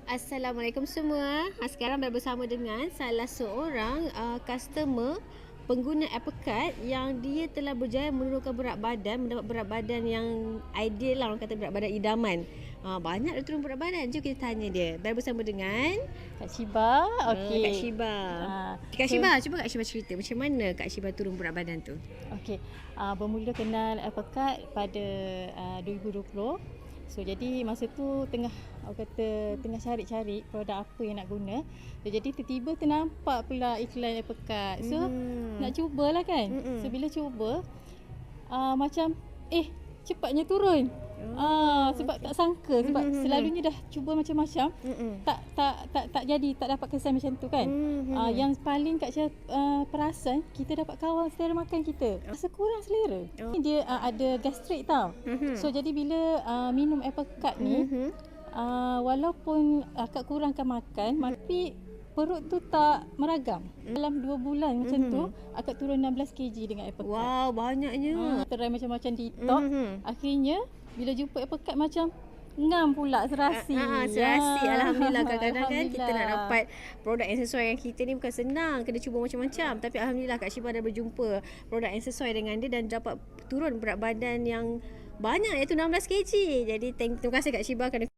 Assalamualaikum semua. Sekarang bersama dengan salah seorang customer pengguna Apricot yang dia telah berjaya menurunkan berat badan, mendapat berat badan yang ideal lah, orang kata berat badan idaman. Banyak dia turun berat badan. Jom kita tanya dia. Bersama dengan Kak Shiba. Okey. Kak Shiba. Kak Shiba, cuba Kak Shiba cerita macam mana Kak Shiba turun berat badan tu. Okey. Bermula kenal Apricot pada 2020. So jadi masa tu tengah cari-cari produk apa yang nak guna. So, jadi tiba-tiba ternampak pula iklan Apricot. So nak cubalah kan. So bila cuba macam cepatnya turun. Sebab tak sangka, sebab selalunya dah cuba macam-macam, tak jadi, tak dapat kesan macam tu kan. Yang paling Kak Syah perasan, kita dapat kawal selera makan kita. Rasa kurang selera. Dia ada gastrik tau. So jadi bila minum Apricot ni, walaupun akak kurangkan makan, tapi perut tu tak meragam. Dalam 2 bulan macam tu, akak turun 16 kg dengan Apricot. Wow, banyaknya. Try macam-macam detox. Akhirnya bila jumpa Apricot macam ngam pula, serasi. Serasi. Alhamdulillah, kadang-kadang kan kita nak dapat produk yang sesuai dengan kita ni bukan senang, kena cuba macam-macam. Tapi alhamdulillah Kak Shiba dah berjumpa produk yang sesuai dengan dia dan dapat turun berat badan yang banyak, iaitu 16 kg. Jadi terima kasih Kak Shiba kerana